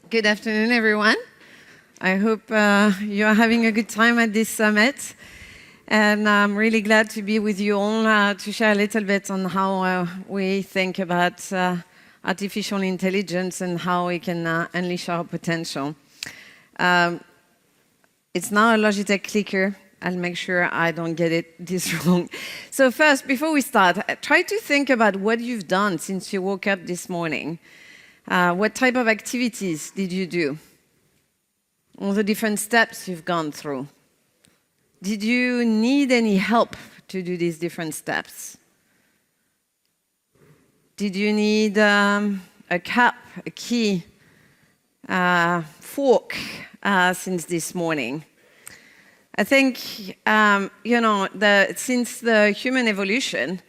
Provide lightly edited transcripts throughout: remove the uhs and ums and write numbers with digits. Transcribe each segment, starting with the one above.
Good afternoon, everyone. I hope you are having a good time at this summit. And I'm really glad to be with you all to share a little bit on how we think about artificial intelligence and how we can unleash our potential. It's now a Logitech clicker. I'll make sure I don't get this wrong. So first, before we start, try to think about what you've done since you woke up this morning. What type of activities did you do? All the different steps you've gone through. Did you need any help to do these different steps? Did you need a cup, a key, fork since this morning? I think, since the human evolution,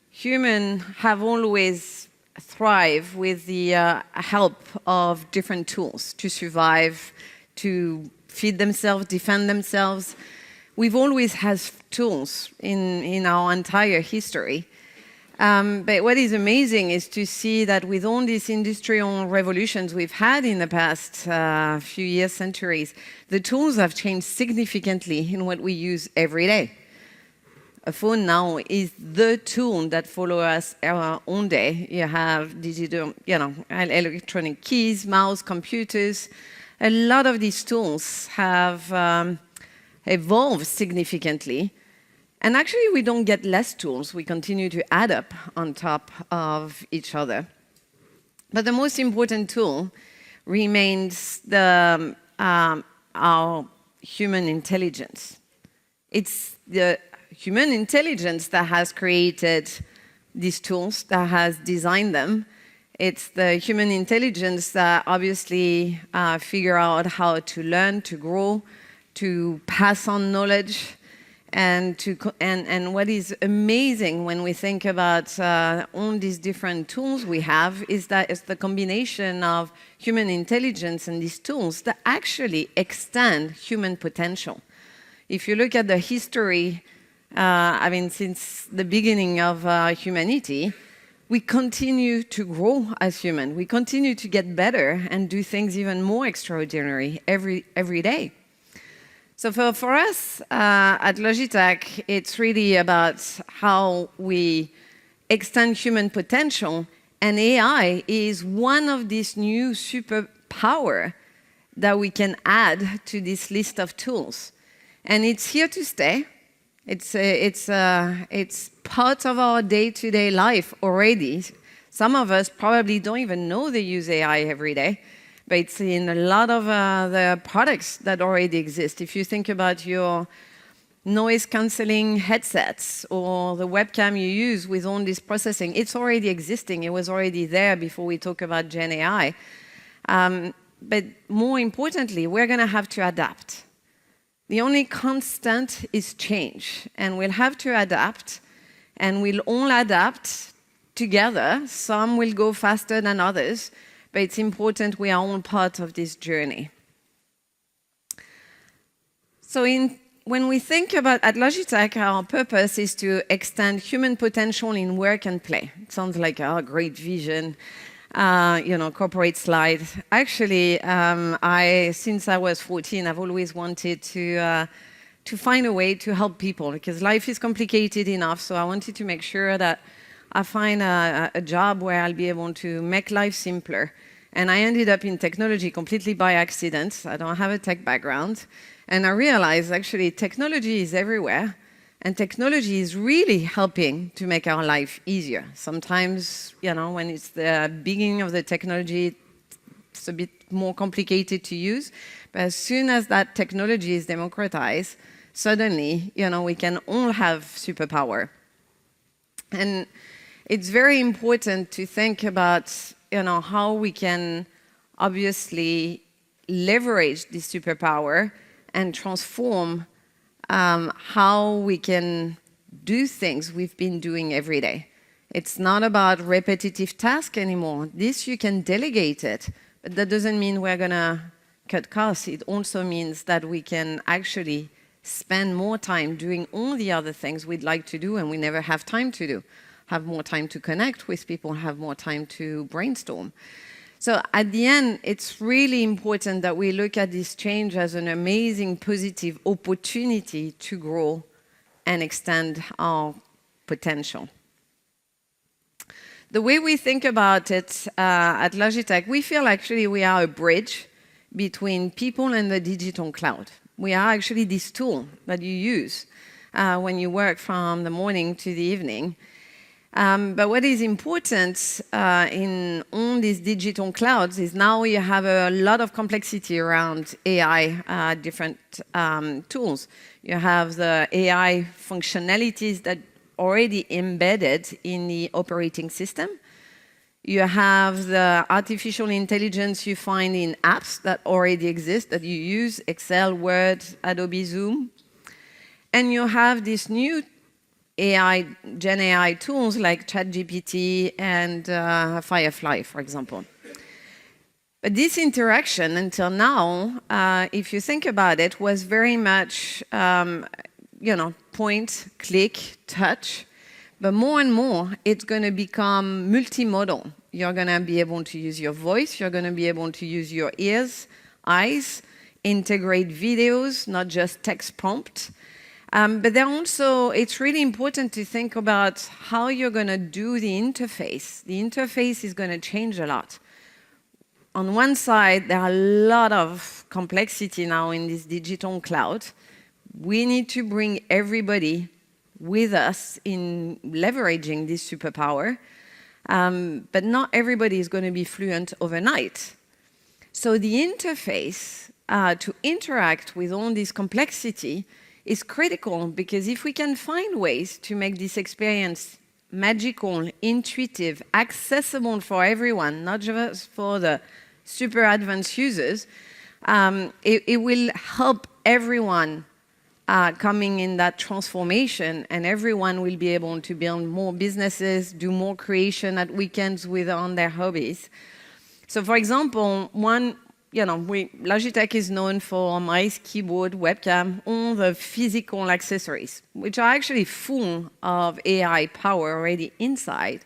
humans have always thrived with the help of different tools to survive, to feed themselves, defend themselves. We've always had tools in our entire history. But what is amazing is to see that with all these industrial revolutions we've had in the past few years, centuries, the tools have changed significantly in what we use every day. A phone now is the tool that follows us all day. You have digital, electronic keys, mouse, computers. A lot of these tools have evolved significantly. And actually, we don't get less tools. We continue to add up on top of each other. But the most important tool remains our human intelligence. It's the human intelligence that has created these tools, that has designed them. It's the human intelligence that obviously figure out how to learn, to grow, to pass on knowledge. And what is amazing when we think about all these different tools we have is that it's the combination of human intelligence and these tools that actually extend human potential. If you look at the history, since the beginning of humanity, we continue to grow as humans. We continue to get better and do things even more extraordinary every day. So for us at Logitech, it's really about how we extend human potential, and AI is one of these new superpower that we can add to this list of tools. And it's here to stay. It's part of our day-to-day life already. Some of us probably don't even know they use AI every day. But it's in a lot of the products that already exist. If you think about your noise cancelling headsets or the webcam you use with all this processing, it's already existing. It was already there before we talk about Gen AI. But more importantly, we're going to have to adapt. The only constant is change, and we'll have to adapt, and we'll all adapt together. Some will go faster than others. But it's important we are all part of this journey. So when we think about, at Logitech, our purpose is to extend human potential in work and play. It sounds like a great vision, corporate slide. Actually, since I was 14, I've always wanted to find a way to help people because life is complicated enough. So I wanted to make sure that I find a job where I'll be able to make life simpler. And I ended up in technology completely by accident. I don't have a tech background. And I realized, actually, technology is everywhere. And technology is really helping to make our life easier. Sometimes, when it's the beginning of the technology, it's a bit more complicated to use. But as soon as that technology is democratized, suddenly, we can all have superpower. And it's very important to think about how we can obviously leverage this superpower and transform how we can do things we've been doing every day. It's not about repetitive tasks anymore. This, you can delegate it, but that doesn't mean we're going to cut costs. It also means that we can actually spend more time doing all the other things we'd like to do and we never have time to do. Have more time to connect with people, have more time to brainstorm. So at the end, it's really important that we look at this change as an amazing positive opportunity to grow and extend our potential. The way we think about it at Logitech, we feel actually we are a bridge between people and the digital cloud. We are actually this tool that you use when you work from the morning to the evening. But what is important in all these digital clouds is now you have a lot of complexity around AI, different tools. You have the AI functionalities that already embedded in the operating system. You have the artificial intelligence you find in apps that already exist, that you use, Excel, Word, Adobe Zoom. And you have these new AI, Gen AI tools like ChatGPT and Firefly, for example. But this interaction until now, if you think about it, was very much point, click, touch. But more and more, it's going to become multimodal. You're going to be able to use your voice. You're going to be able to use your ears, eyes, integrate videos, not just text prompt. But then also, it's really important to think about how you're going to do the interface. The interface is going to change a lot. On one side, there are a lot of complexity now in this digital cloud. We need to bring everybody with us in leveraging this superpower, but not everybody is going to be fluent overnight. So the interface to interact with all this complexity is critical, because if we can find ways to make this experience magical, intuitive, accessible for everyone, not just for the super advanced users, it will help everyone coming in that transformation, and everyone will be able to build more businesses, do more creation at weekends on their hobbies. So for example, Logitech is known for mice, keyboard, webcam, all the physical accessories, which are actually full of AI power already inside.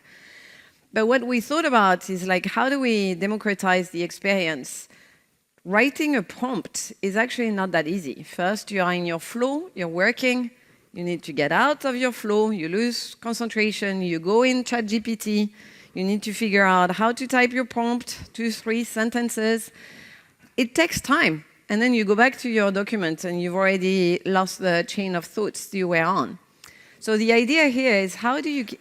But what we thought about is how do we democratize the experience? Writing a prompt is actually not that easy. First, you are in your flow, you're working, you need to get out of your flow, you lose concentration, you go in ChatGPT, you need to figure out how to type your prompt, 2, 3 sentences. It takes time. And then you go back to your document and you've already lost the chain of thoughts you were on. So the idea here is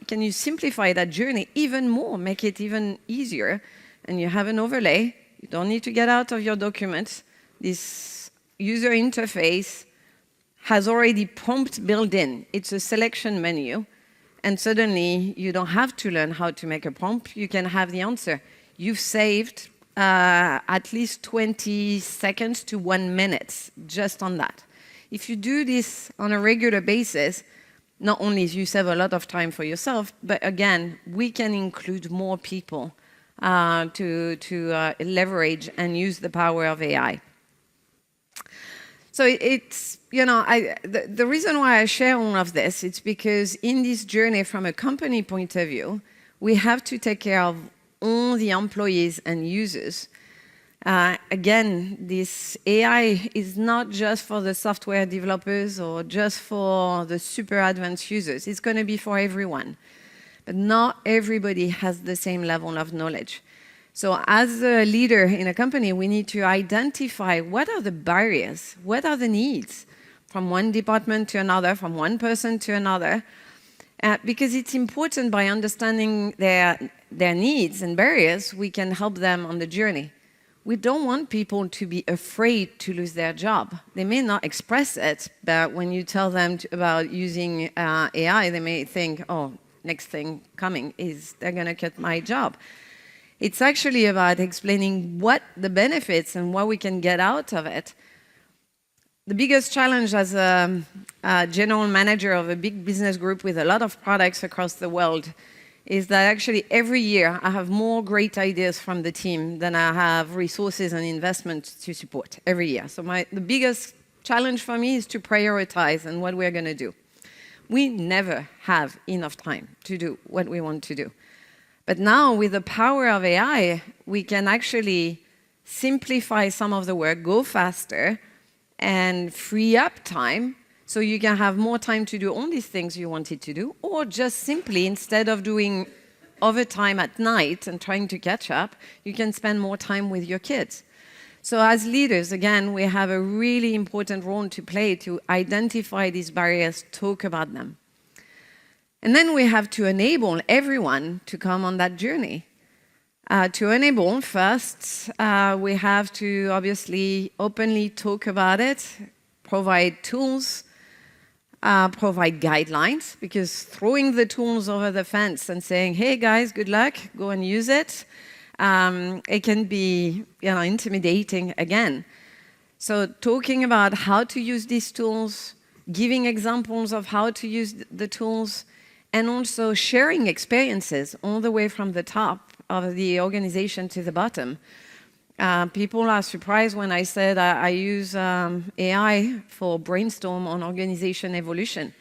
can you simplify that journey even more, make it even easier, and you have an overlay. You don't need to get out of your document. This user interface has already prompt built in. It's a selection menu. And suddenly, you don't have to learn how to make a prompt. You can have the answer. You've saved at least 20 seconds to 1 minute just on that. If you do this on a regular basis, not only do you save a lot of time for yourself, but again, we can include more people to leverage and use the power of AI. So it's, the reason why I share all of this, it's because in this journey from a company point of view, we have to take care of all the employees and users. Again, this AI is not just for the software developers or just for the super advanced users. It's going to be for everyone. But not everybody has the same level of knowledge. So as a leader in a company, we need to identify what are the barriers, what are the needs from one department to another, from one person to another, because it's important by understanding their needs and barriers, we can help them on the journey. We don't want people to be afraid to lose their job. They may not express it, but when you tell them about using AI, they may think, oh, next thing coming is they're going to cut my job. It's actually about explaining what the benefits and what we can get out of it. The biggest challenge as a general manager of a big business group with a lot of products across the world is that actually every year I have more great ideas from the team than I have resources and investment to support every year. So the biggest challenge for me is to prioritize and what we're going to do. We never have enough time to do what we want to do. But now, with the power of AI, we can actually simplify some of the work, go faster, and free up time, so you can have more time to do all these things you wanted to do, or just simply, instead of doing overtime at night and trying to catch up, you can spend more time with your kids. So as leaders, again, we have a really important role to play to identify these barriers, talk about them. And then we have to enable everyone to come on that journey. To enable, first, we have to obviously openly talk about it, provide tools, provide guidelines, because throwing the tools over the fence and saying, hey guys, good luck, go and use it, it can be intimidating again. So talking about how to use these tools, giving examples of how to use the tools, and also sharing experiences all the way from the top of the organization to the bottom. People are surprised when I said I use AI for brainstorm on organization evolution.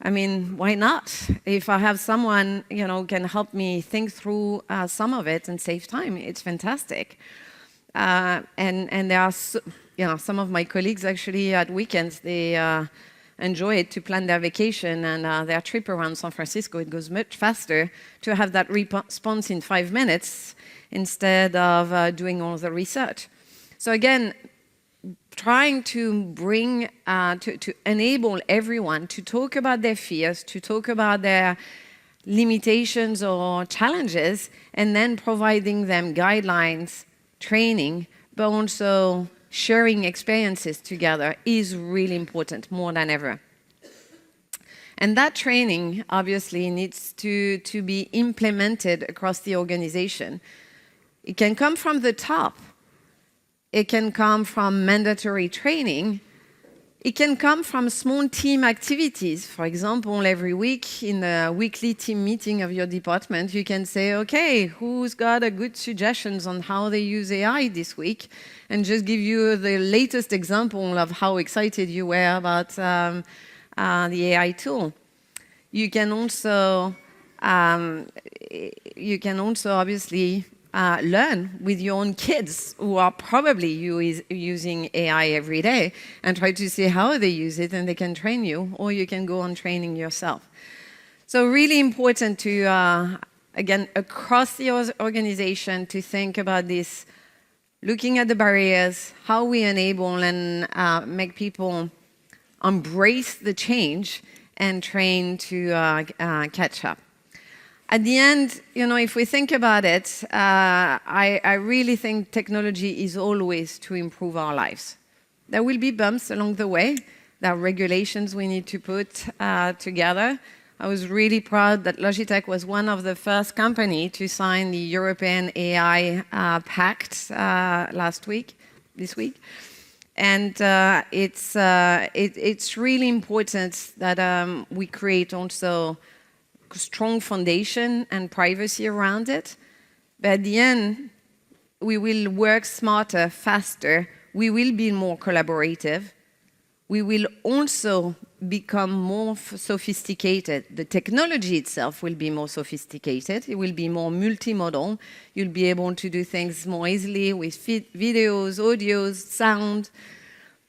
I mean, why not? If I have someone, can help me think through some of it and save time, it's fantastic. And there are, some of my colleagues actually at weekends, they enjoy it to plan their vacation and their trip around San Francisco. It goes much faster to have that response in 5 minutes instead of doing all the research. So again, trying to bring, to enable everyone to talk about their fears, to talk about their limitations or challenges, and then providing them guidelines, training, but also sharing experiences together is really important, more than ever. And that training, obviously, needs to be implemented across the organization. It can come from the top. It can come from mandatory training. It can come from small team activities. For example, every week in the weekly team meeting of your department, you can say, okay, who's got a good suggestions on how they use AI this week? And just give you the latest example of how excited you were about the AI tool. You can also obviously learn with your own kids who are probably using AI every day and try to see how they use it, and they can train you, or you can go on training yourself. So really important to, again, across the organization to think about this, looking at the barriers, how we enable and make people embrace the change and train to catch up. At the end, if we think about it, I really think technology is always to improve our lives. There will be bumps along the way. There are regulations we need to put together. I was really proud that Logitech was one of the first companies to sign the European AI Pact this week. And it's really important that we create also strong foundation and privacy around it. But at the end, we will work smarter, faster. We will be more collaborative. We will also become more sophisticated. The technology itself will be more sophisticated. It will be more multimodal. You'll be able to do things more easily with videos, audios, sound.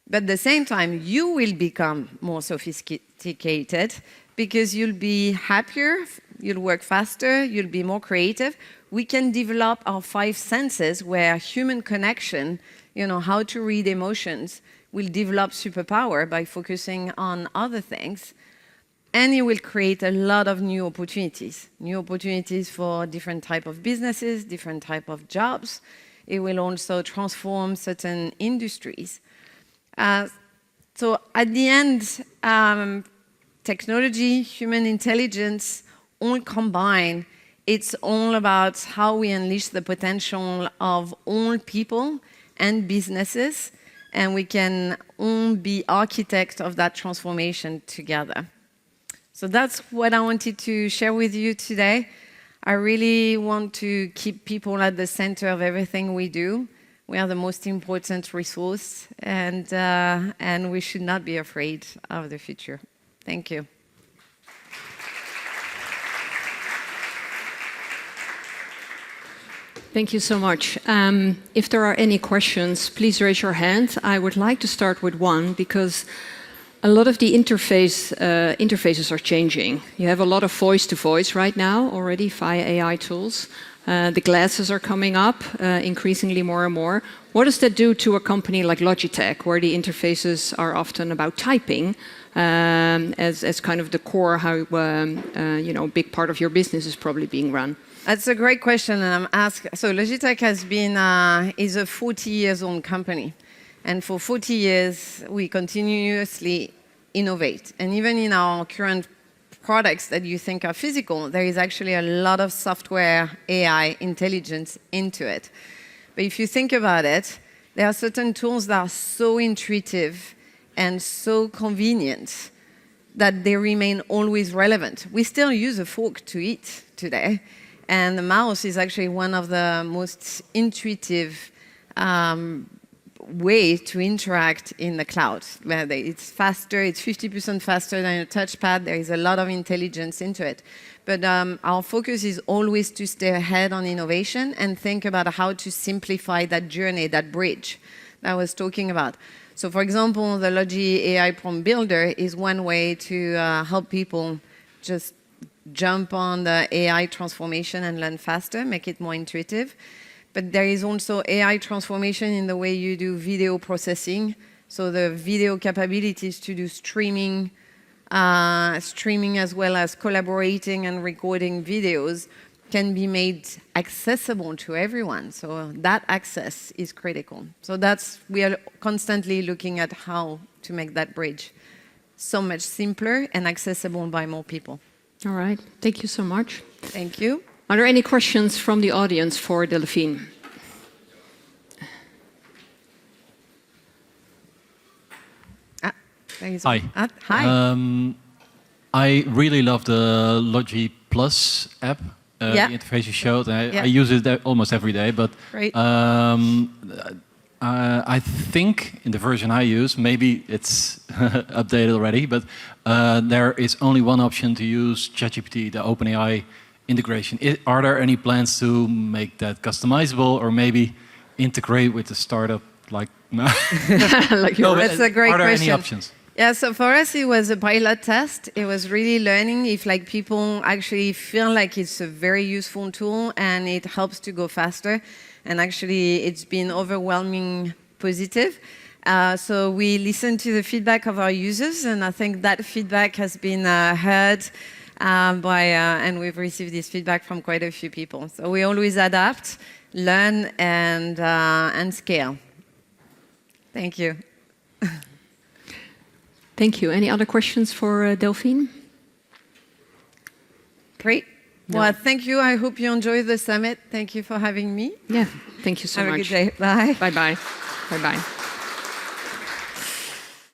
But at the same time, you will become more sophisticated because you'll be happier, you'll work faster, you'll be more creative. We can develop our 5 senses where human connection, how to read emotions, will develop superpower by focusing on other things. And it will create a lot of new opportunities for different type of businesses, different type of jobs. It will also transform certain industries. So at the end, technology, human intelligence, all combined, it's all about how we unleash the potential of all people and businesses, and we can all be architects of that transformation together. So that's what I wanted to share with you today. I really want to keep people at the center of everything we do. We are the most important resource, and we should not be afraid of the future. Thank you. Thank you so much. If there are any questions, please raise your hand. I would like to start with one because a lot of the interfaces are changing. You have a lot of voice-to-voice right now already via AI tools. The glasses are coming up increasingly more and more. What does that do to a company like Logitech, where the interfaces are often about typing as kind of the core, how a big part of your business is probably being run? That's a great question, and I'm asked. So Logitech is a 40-years-old company, and for 40 years we continuously innovate. And even in our current products that you think are physical, there is actually a lot of software, AI, intelligence into it. But if you think about it, there are certain tools that are so intuitive and so convenient that they remain always relevant. We still use a fork to eat today. And the mouse is actually one of the most intuitive way to interact in the cloud. It's faster, it's 50% faster than a touchpad. There is a lot of intelligence into it. But our focus is always to stay ahead on innovation and think about how to simplify that journey, that bridge that I was talking about. So for example, the Logi AI Prompt Builder is one way to help people just jump on the AI transformation and learn faster, make it more intuitive. But there is also AI transformation in the way you do video processing. So the video capabilities to do streaming as well as collaborating and recording videos can be made accessible to everyone. So that access is critical. So we are constantly looking at how to make that bridge so much simpler and accessible by more people. All right, thank you so much. Thank you. Are there any questions from the audience for Delphine? Hi. Hi. I really love the Logi Plus app, the interface you showed. I use it almost every day, but I think in the version I use, maybe it's updated already, but there is only one option to use ChatGPT, the OpenAI integration. Are there any plans to make that customizable or maybe integrate with the startup like That's a great question. Are there any options? Yeah, so for us, it was a pilot test. It was really learning if people actually feel like it's a very useful tool and it helps to go faster. And actually, it's been overwhelming positive. So we listened to the feedback of our users, and I think that feedback has been heard and we've received this feedback from quite a few people. So we always adapt, learn, and scale. Thank you. Thank you. Any other questions for Delphine? Great. No. Well, thank you. I hope you enjoyed the summit. Thank you for having me. Yeah, thank you so much. Have a good day. Bye. Bye-bye. Bye-bye.